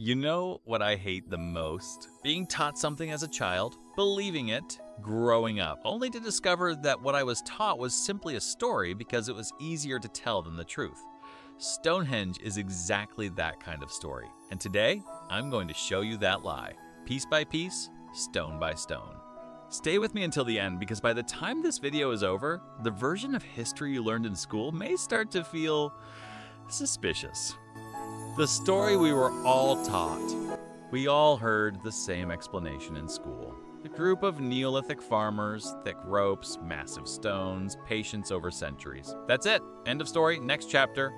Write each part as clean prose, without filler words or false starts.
You know what I hate the most? Being taught something as a child, believing it, growing up, only to discover that what I was taught was simply a story because it was easier to tell than the truth. Stonehenge is exactly that kind of story, and today I'm going to show you that lie, piece by piece, stone by stone. Stay with me until the end because by the time this video is over, the version of history you learned in school may start to feel suspicious. The story we were all taught. We all heard the same explanation in school. A group of Neolithic farmers, thick ropes, massive stones, patience over centuries. That's it. End of story. Next chapter.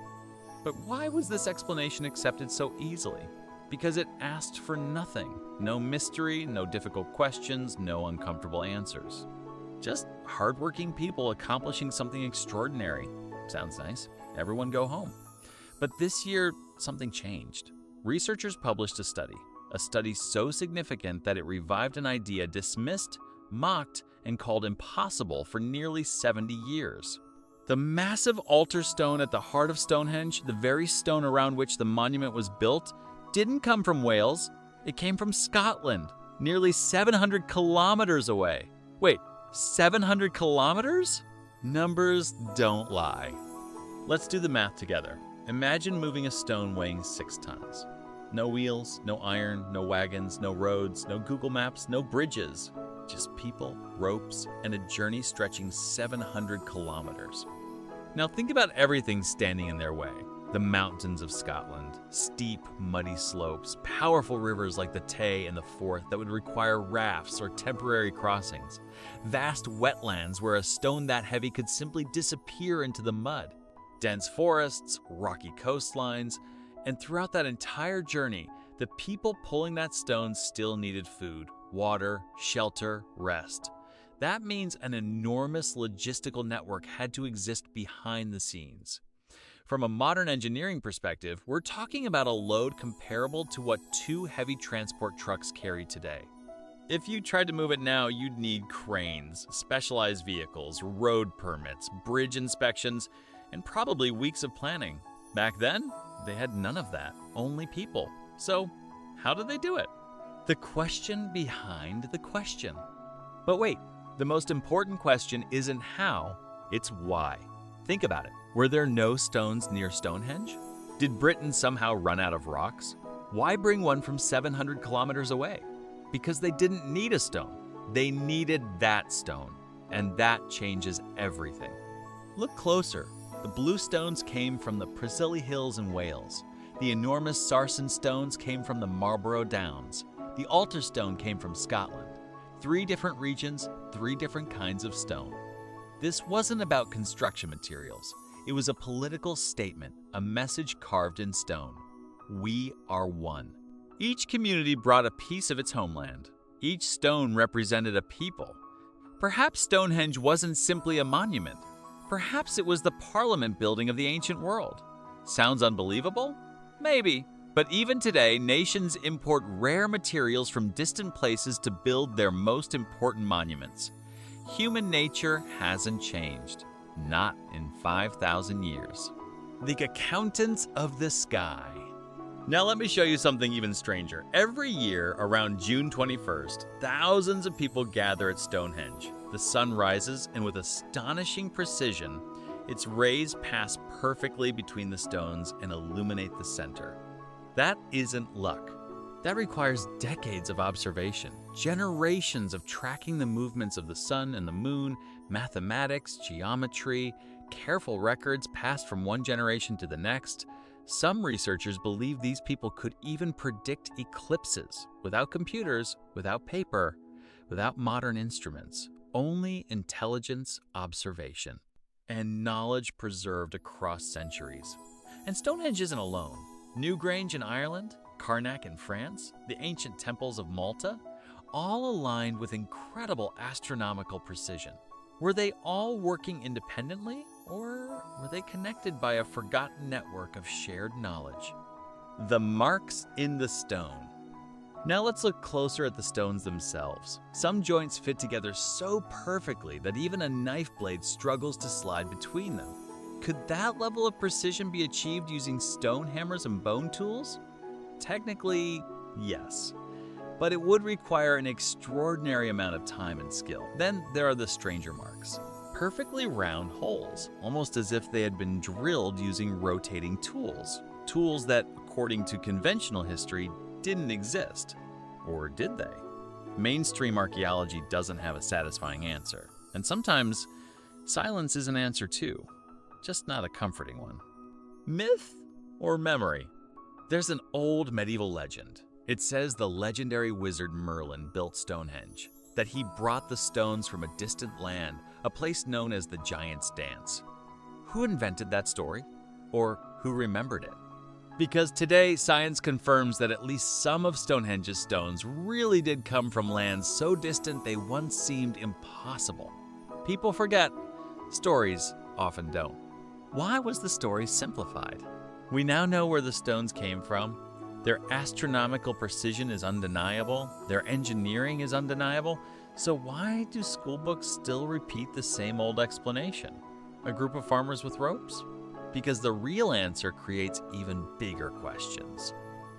But why was this explanation accepted so easily? Because it asked for nothing. No mystery, no difficult questions, no uncomfortable answers. Just hardworking people accomplishing something extraordinary. Sounds nice. Everyone go home. But this year, something changed. Researchers published a study so significant that it revived an idea dismissed, mocked, and called impossible for nearly 70 years. The massive altar stone at the heart of Stonehenge, the very stone around which the monument was built, didn't come from Wales. It came from Scotland, nearly 700 kilometers away. Wait, 700 kilometers? Numbers don't lie. Let's do the math together. Imagine moving a stone weighing 6 tons. No wheels, no iron, no wagons, no roads, no Google Maps, no bridges. Just people, ropes, and a journey stretching 700 kilometers. Now think about everything standing in their way. The mountains of Scotland, steep, muddy slopes, powerful rivers like the Tay and the Forth that would require rafts or temporary crossings. Vast wetlands where a stone that heavy could simply disappear into the mud. Dense forests, rocky coastlines, and throughout that entire journey, the people pulling that stone still needed food, water, shelter, rest. That means an enormous logistical network had to exist behind the scenes. From a modern engineering perspective, we're talking about a load comparable to what 2 heavy transport trucks carry today. If you tried to move it now, you'd need cranes, specialized vehicles, road permits, bridge inspections, and probably weeks of planning. Back then, they had none of that, only people. So, how did they do it? The question behind the question. But wait, the most important question isn't how, it's why. Think about it. Were there no stones near Stonehenge? Did Britain somehow run out of rocks? Why bring one from 700 kilometers away? Because they didn't need a stone. They needed that stone. And that changes everything. Look closer. The blue stones came from the Preseli Hills in Wales. The enormous sarsen stones came from the Marlborough Downs. The altar stone came from Scotland. 3 different regions, 3 different kinds of stone. This wasn't about construction materials. It was a political statement, a message carved in stone. We are one. Each community brought a piece of its homeland. Each stone represented a people. Perhaps Stonehenge wasn't simply a monument. Perhaps it was the Parliament building of the ancient world. Sounds unbelievable? Maybe. But even today, nations import rare materials from distant places to build their most important monuments. Human nature hasn't changed. Not in 5,000 years. The accountants of the sky. Now let me show you something even stranger. Every year, around June 21st, thousands of people gather at Stonehenge. The sun rises, and with astonishing precision, its rays pass perfectly between the stones and illuminate the center. That isn't luck. That requires decades of observation, generations of tracking the movements of the sun and the moon, mathematics, geometry, careful records passed from one generation to the next. Some researchers believe these people could even predict eclipses without computers, without paper, without modern instruments. Only intelligence, observation, and knowledge preserved across centuries. And Stonehenge isn't alone. Newgrange in Ireland, Karnak in France, the ancient temples of Malta, all aligned with incredible astronomical precision. Were they all working independently, or were they connected by a forgotten network of shared knowledge? The marks in the stone. Now let's look closer at the stones themselves. Some joints fit together so perfectly that even a knife blade struggles to slide between them. Could that level of precision be achieved using stone hammers and bone tools? Technically, yes. But it would require an extraordinary amount of time and skill. Then there are the stranger marks. Perfectly round holes, almost as if they had been drilled using rotating tools. Tools that, according to conventional history, didn't exist. Or did they? Mainstream archaeology doesn't have a satisfying answer. And sometimes, silence is an answer too, just not a comforting one. Myth or memory? There's an old medieval legend. It says the legendary wizard Merlin built Stonehenge, that he brought the stones from a distant land, a place known as the Giant's Dance. Who invented that story? Or who remembered it? Because today, science confirms that at least some of Stonehenge's stones really did come from lands so distant they once seemed impossible. People forget. Stories often don't. Why was the story simplified? We now know where the stones came from. Their astronomical precision is undeniable. Their engineering is undeniable. So why do school books still repeat the same old explanation? A group of farmers with ropes? Because the real answer creates even bigger questions.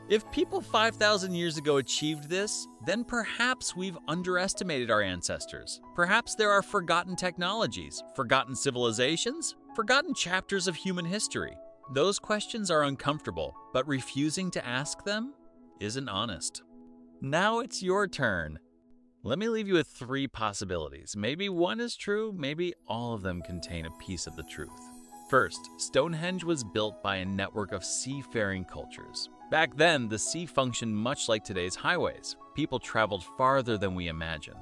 If people 5,000 years ago achieved this, then perhaps we've underestimated our ancestors. Perhaps there are forgotten technologies, forgotten civilizations, forgotten chapters of human history. Those questions are uncomfortable, but refusing to ask them isn't honest. Now it's your turn. Let me leave you with 3 possibilities. Maybe one is true, maybe all of them contain a piece of the truth. First, Stonehenge was built by a network of seafaring cultures. Back then, the sea functioned much like today's highways. People traveled farther than we imagine.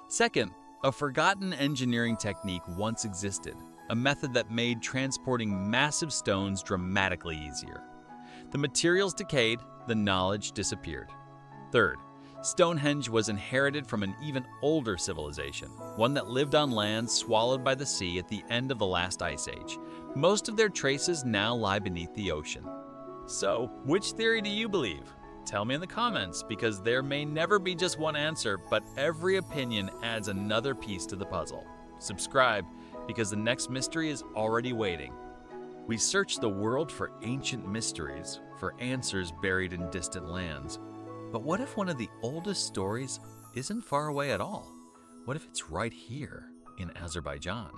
Second, a forgotten engineering technique once existed, a method that made transporting massive stones dramatically easier. The materials decayed, the knowledge disappeared. Third, Stonehenge was inherited from an even older civilization, one that lived on land swallowed by the sea at the end of the last ice age. Most of their traces now lie beneath the ocean. So, which theory do you believe? Tell me in the comments, because there may never be just one answer, but every opinion adds another piece to the puzzle. Subscribe, because the next mystery is already waiting. We search the world for ancient mysteries, for answers buried in distant lands. But what if one of the oldest stories isn't far away at all? What if it's right here in Azerbaijan?